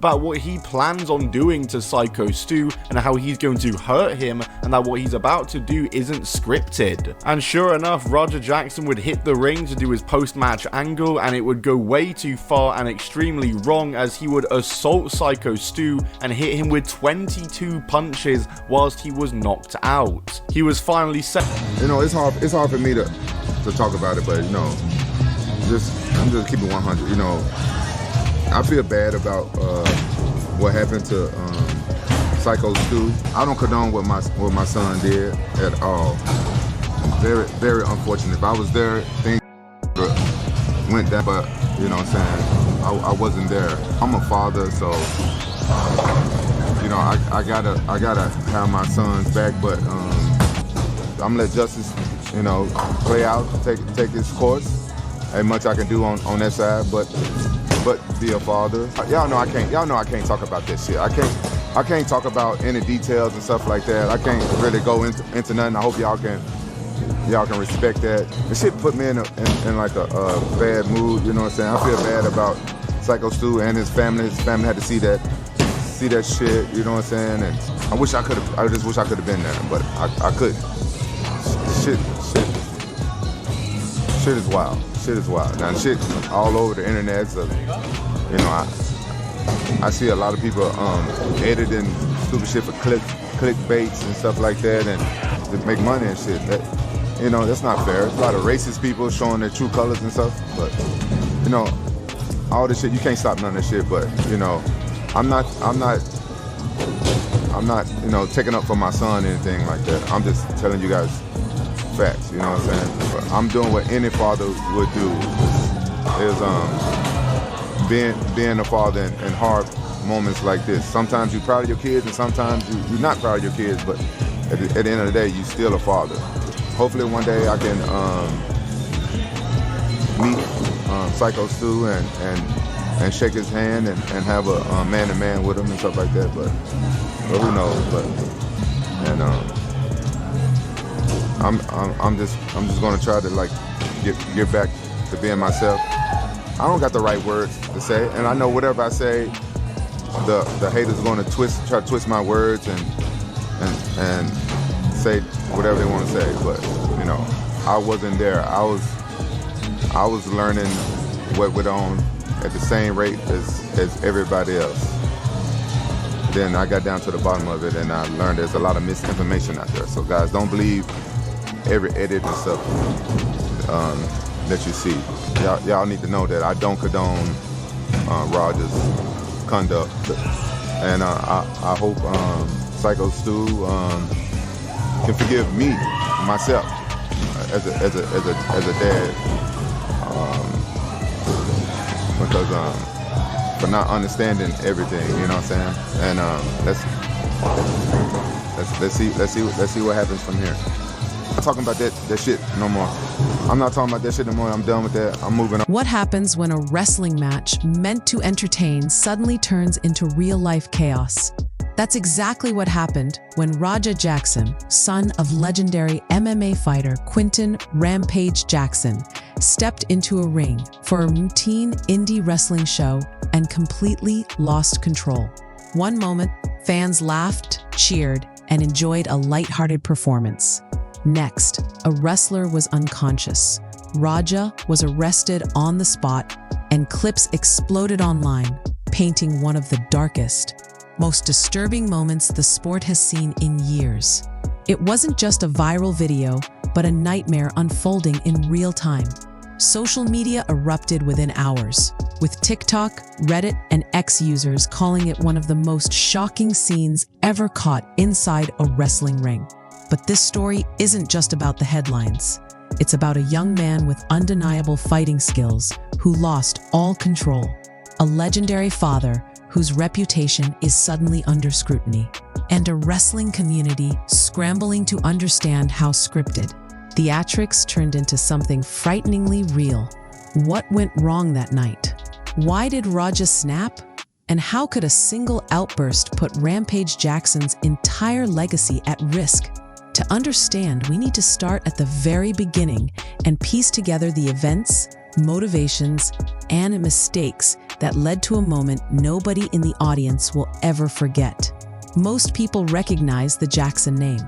about what he plans on doing to Psycho Stu and how he's going to hurt him, and that what he's about to do isn't scripted. And sure enough, Raja Jackson would hit the ring to do his post-match angle, and it would go way too far and extremely wrong, as he would assault Psycho Stu and hit him with 22 punches whilst he was knocked out. He was finally set. You know, it's hard for me to talk about it, but you know, I'm just keeping 100. You know, I feel bad about what happened to Psycho Stu. I don't condone what my son did at all. Very, very unfortunate. If I was there, things went down, but you know what I'm saying, I wasn't there. I'm a father, so you know, I gotta have my son's back, but I'm gonna let justice, you know, play out, take its course. Ain't much I can do on that side, but be a father. Y'all know I can't talk about that shit. I can't talk about any details and stuff like that. I can't really go into nothing. I hope y'all can respect that. The shit put me in like a bad mood, you know what I'm saying? I feel bad about Psycho Stu and his family. His family had to see that shit, you know what I'm saying? And I just wish I could have been there, but I couldn't. Shit is wild. Shit is wild. Now shit all over the internet. So, you know, I see a lot of people editing stupid shit for clickbaits and stuff like that, and to make money and shit. That, you know, that's not fair. There's a lot of racist people showing their true colors and stuff. But you know, all this shit, you can't stop none of this shit. But you know, I'm not, you know, taking up for my son or anything like that. I'm just telling you guys facts, you know what I'm saying? But I'm doing what any father would do, is being a father in hard moments like this. Sometimes you're proud of your kids, and sometimes you're not proud of your kids, but at the end of the day, you're still a father. Hopefully one day I can meet Psycho Stu and shake his hand and have a man-to-man with him and stuff like that, but who knows? But I'm just gonna try to like get back to being myself. I don't got the right words to say, and I know whatever I say, the haters are gonna try to twist my words and say whatever they want to say. But you know, I wasn't there. I was learning what went on at the same rate as everybody else. Then I got down to the bottom of it, and I learned there's a lot of misinformation out there. So guys, don't believe every edit and stuff that you see. Y'all need to know that I don't condone Raja's conduct, and I hope Psycho Stu can forgive me, myself, as a dad, because for not understanding everything, you know what I'm saying? And let's see what happens from here. I'm not talking about that shit no more. I'm not talking about that shit no more. I'm done with that. I'm moving on. What happens when a wrestling match meant to entertain suddenly turns into real-life chaos? That's exactly what happened when Raja Jackson, son of legendary MMA fighter Quinton "Rampage" Jackson, stepped into a ring for a routine indie wrestling show and completely lost control. One moment, fans laughed, cheered, and enjoyed a lighthearted performance. Next, a wrestler was unconscious. Raja was arrested on the spot, and clips exploded online, painting one of the darkest, most disturbing moments the sport has seen in years. It wasn't just a viral video, but a nightmare unfolding in real time. Social media erupted within hours, with TikTok, Reddit, and X users calling it one of the most shocking scenes ever caught inside a wrestling ring. But this story isn't just about the headlines. It's about a young man with undeniable fighting skills who lost all control, a legendary father whose reputation is suddenly under scrutiny, and a wrestling community scrambling to understand how scripted theatrics turned into something frighteningly real. What went wrong that night? Why did Raja snap? And how could a single outburst put Rampage Jackson's entire legacy at risk? To understand, we need to start at the very beginning and piece together the events, motivations, and mistakes that led to a moment nobody in the audience will ever forget. Most people recognize the Jackson name.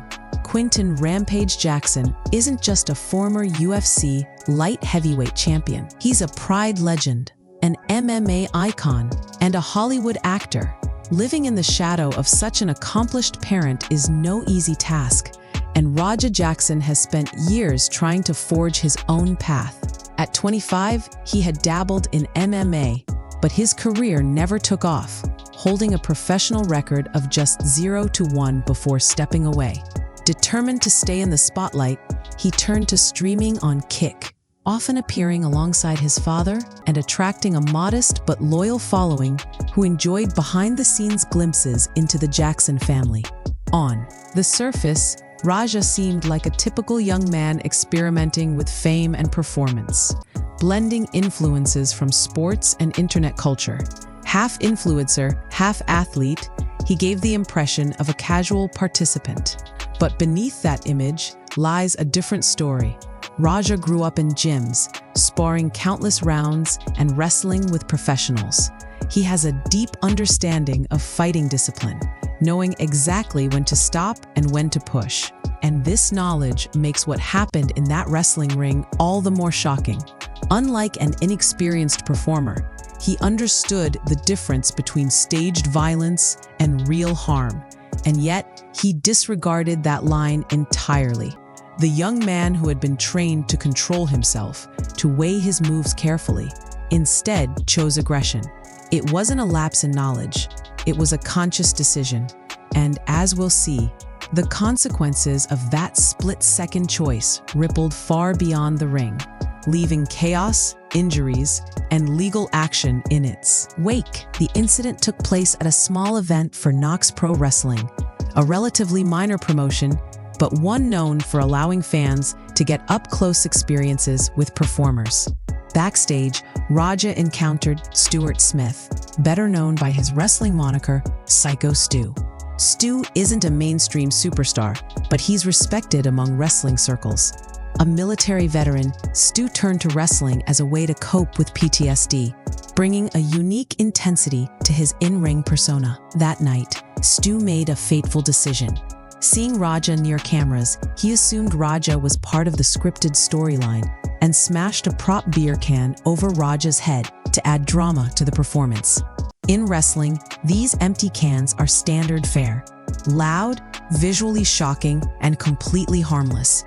Quinton "Rampage" Jackson isn't just a former UFC light heavyweight champion. He's a Pride legend, an MMA icon, and a Hollywood actor. Living in the shadow of such an accomplished parent is no easy task, and Raja Jackson has spent years trying to forge his own path. At 25, he had dabbled in MMA, but his career never took off, holding a professional record of just 0-1 before stepping away. Determined to stay in the spotlight, he turned to streaming on Kick, often appearing alongside his father and attracting a modest but loyal following who enjoyed behind-the-scenes glimpses into the Jackson family. On the surface, Raja seemed like a typical young man experimenting with fame and performance, blending influences from sports and internet culture. Half influencer, half athlete, he gave the impression of a casual participant. But beneath that image lies a different story. Raja grew up in gyms, sparring countless rounds and wrestling with professionals. He has a deep understanding of fighting discipline, knowing exactly when to stop and when to push. And this knowledge makes what happened in that wrestling ring all the more shocking. Unlike an inexperienced performer, he understood the difference between staged violence and real harm, and yet he disregarded that line entirely. The young man who had been trained to control himself, to weigh his moves carefully, instead chose aggression. It wasn't a lapse in knowledge, it was a conscious decision. And as we'll see, the consequences of that split-second choice rippled far beyond the ring, leaving chaos, injuries, and legal action in its wake. The incident took place at a small event for Knox Pro Wrestling, a relatively minor promotion, but one known for allowing fans to get up-close experiences with performers. Backstage, Raja encountered Stuart Smith, better known by his wrestling moniker, Psycho Stu. Stu isn't a mainstream superstar, but he's respected among wrestling circles. A military veteran, Stu turned to wrestling as a way to cope with PTSD, bringing a unique intensity to his in-ring persona. That night, Stu made a fateful decision. Seeing Raja near cameras, he assumed Raja was part of the scripted storyline and smashed a prop beer can over Raja's head to add drama to the performance. In wrestling, these empty cans are standard fare, loud, visually shocking, and completely harmless.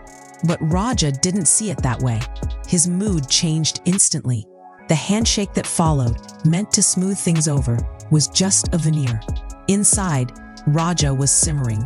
But Raja didn't see it that way. His mood changed instantly. The handshake that followed, meant to smooth things over, was just a veneer. Inside, Raja was simmering.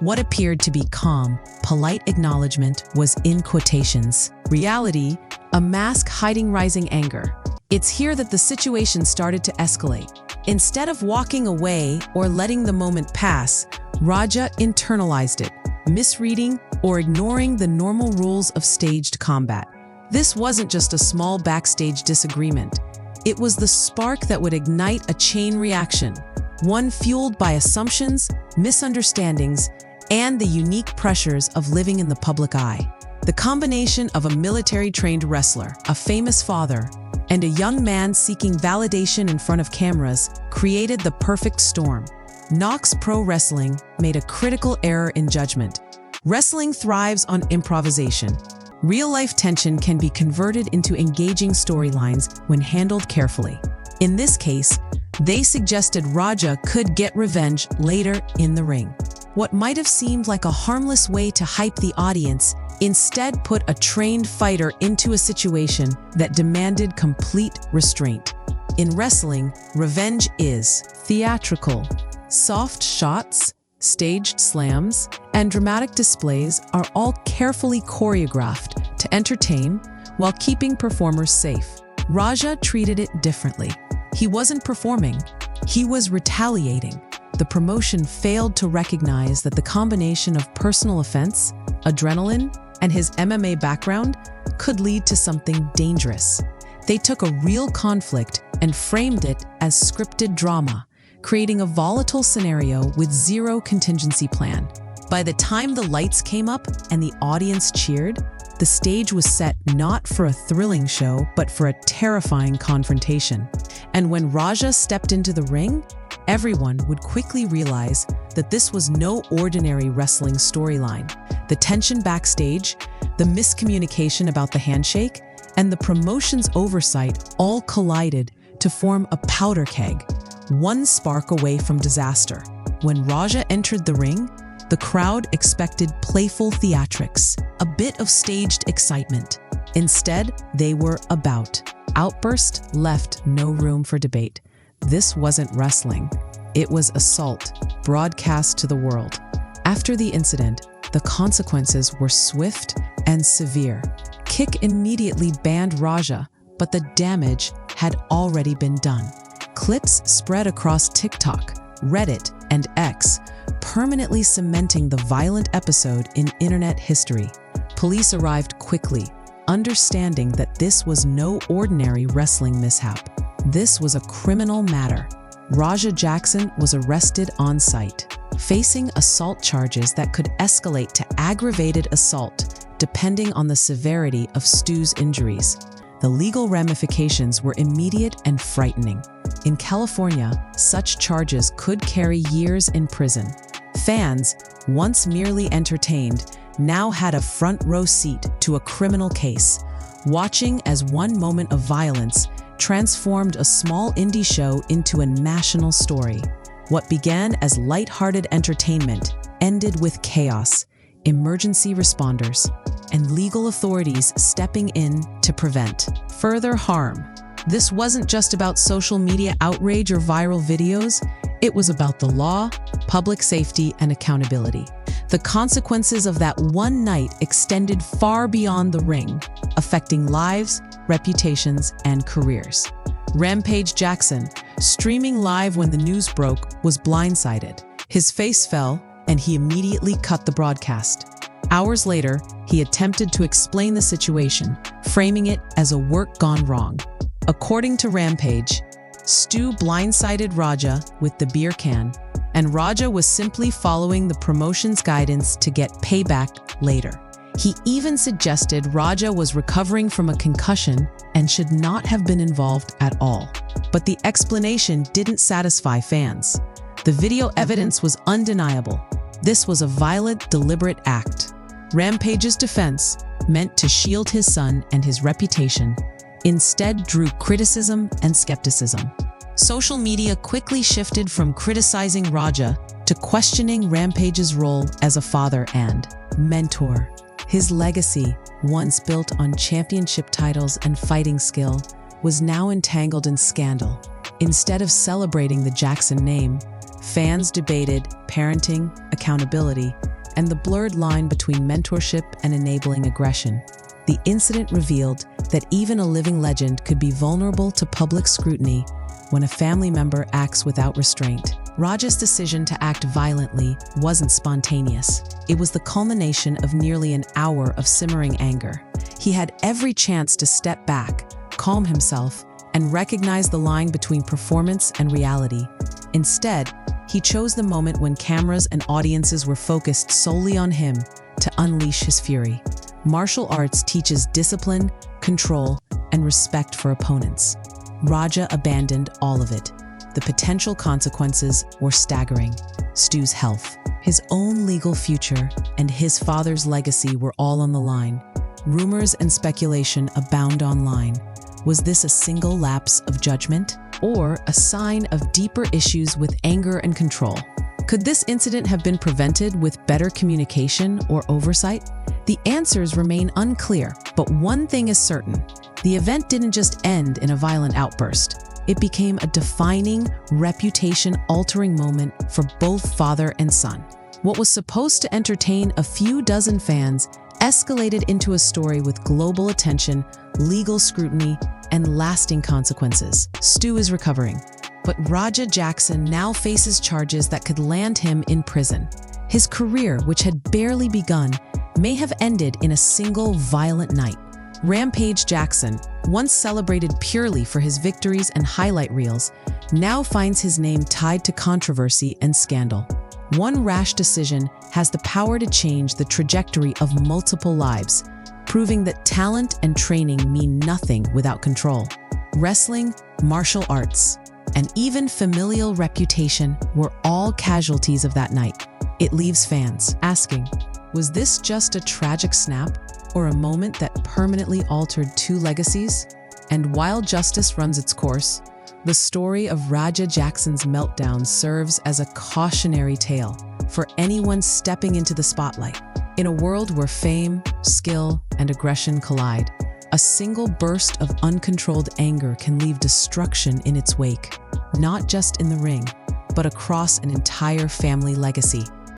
What appeared to be calm, polite acknowledgement was in quotations. Reality, a mask hiding rising anger. It's here that the situation started to escalate. Instead of walking away or letting the moment pass, Raja internalized it, misreading or ignoring the normal rules of staged combat. This wasn't just a small backstage disagreement. It was the spark that would ignite a chain reaction, one fueled by assumptions, misunderstandings, and the unique pressures of living in the public eye. The combination of a military-trained wrestler, a famous father, and a young man seeking validation in front of cameras created the perfect storm. Knox Pro Wrestling made a critical error in judgment. Wrestling thrives on improvisation. Real-life tension can be converted into engaging storylines when handled carefully. In this case, they suggested Raja could get revenge later in the ring. What might have seemed like a harmless way to hype the audience instead put a trained fighter into a situation that demanded complete restraint. In wrestling, revenge is theatrical. Soft shots, staged slams, and dramatic displays are all carefully choreographed to entertain while keeping performers safe. Raja treated it differently. He wasn't performing, he was retaliating. The promotion failed to recognize that the combination of personal offense, adrenaline, and his MMA background could lead to something dangerous. They took a real conflict and framed it as scripted drama, creating a volatile scenario with zero contingency plan. By the time the lights came up and the audience cheered, The stage was set not for a thrilling show, but for a terrifying confrontation. And when Raja stepped into the ring, everyone would quickly realize that this was no ordinary wrestling storyline. The tension backstage, the miscommunication about the handshake, and the promotion's oversight all collided to form a powder keg, one spark away from disaster. When Raja entered the ring, the crowd expected playful theatrics, a bit of staged excitement. Instead, they were about. Outburst left no room for debate. This wasn't wrestling. It was assault, broadcast to the world. After the incident, the consequences were swift and severe. Kick immediately banned Raja, but the damage had already been done. Clips spread across TikTok, Reddit, and X, permanently cementing the violent episode in internet history. Police arrived quickly, understanding that this was no ordinary wrestling mishap. This was a criminal matter. Raja Jackson was arrested on site, facing assault charges that could escalate to aggravated assault, depending on the severity of Stu's injuries. The legal ramifications were immediate and frightening. In California, such charges could carry years in prison. Fans, once merely entertained, now had a front-row seat to a criminal case, watching as one moment of violence transformed a small indie show into a national story. What began as lighthearted entertainment ended with chaos, emergency responders, and legal authorities stepping in to prevent further harm. This wasn't just about social media outrage or viral videos. It was about the law, public safety, and accountability. The consequences of that one night extended far beyond the ring, affecting lives, reputations, and careers. Rampage Jackson, streaming live when the news broke, was blindsided. His face fell, and he immediately cut the broadcast. Hours later, he attempted to explain the situation, framing it as a work gone wrong. According to Rampage, Stu blindsided Raja with the beer can, and Raja was simply following the promotion's guidance to get payback later. He even suggested Raja was recovering from a concussion and should not have been involved at all. But the explanation didn't satisfy fans. The video evidence was undeniable. This was a violent, deliberate act. Rampage's defense, meant to shield his son and his reputation, instead drew criticism and skepticism. Social media quickly shifted from criticizing Raja to questioning Rampage's role as a father and mentor. His legacy, once built on championship titles and fighting skill, was now entangled in scandal. Instead of celebrating the Jackson name, fans debated parenting, accountability, and the blurred line between mentorship and enabling aggression. The incident revealed that even a living legend could be vulnerable to public scrutiny when a family member acts without restraint. Raja's decision to act violently wasn't spontaneous. It was the culmination of nearly an hour of simmering anger. He had every chance to step back, calm himself, and recognize the line between performance and reality. Instead, he chose the moment when cameras and audiences were focused solely on him to unleash his fury. Martial arts teaches discipline, control, and respect for opponents. Raja abandoned all of it. The potential consequences were staggering. Stu's health, his own legal future, and his father's legacy were all on the line. Rumors and speculation abound online. Was this a single lapse of judgment, or a sign of deeper issues with anger and control? Could this incident have been prevented with better communication or oversight? The answers remain unclear, but one thing is certain. The event didn't just end in a violent outburst. It became a defining, reputation-altering moment for both father and son. What was supposed to entertain a few dozen fans escalated into a story with global attention, legal scrutiny, and lasting consequences. Stu is recovering, but Raja Jackson now faces charges that could land him in prison. His career, which had barely begun, may have ended in a single violent night. Rampage Jackson, once celebrated purely for his victories and highlight reels, now finds his name tied to controversy and scandal. One rash decision has the power to change the trajectory of multiple lives, proving that talent and training mean nothing without control. Wrestling, martial arts, and even familial reputation were all casualties of that night. It leaves fans asking, was this just a tragic snap or a moment that permanently altered two legacies? And while justice runs its course, the story of Raja Jackson's meltdown serves as a cautionary tale for anyone stepping into the spotlight. In a world where fame, skill, and aggression collide, a single burst of uncontrolled anger can leave destruction in its wake, not just in the ring, but across an entire family legacy.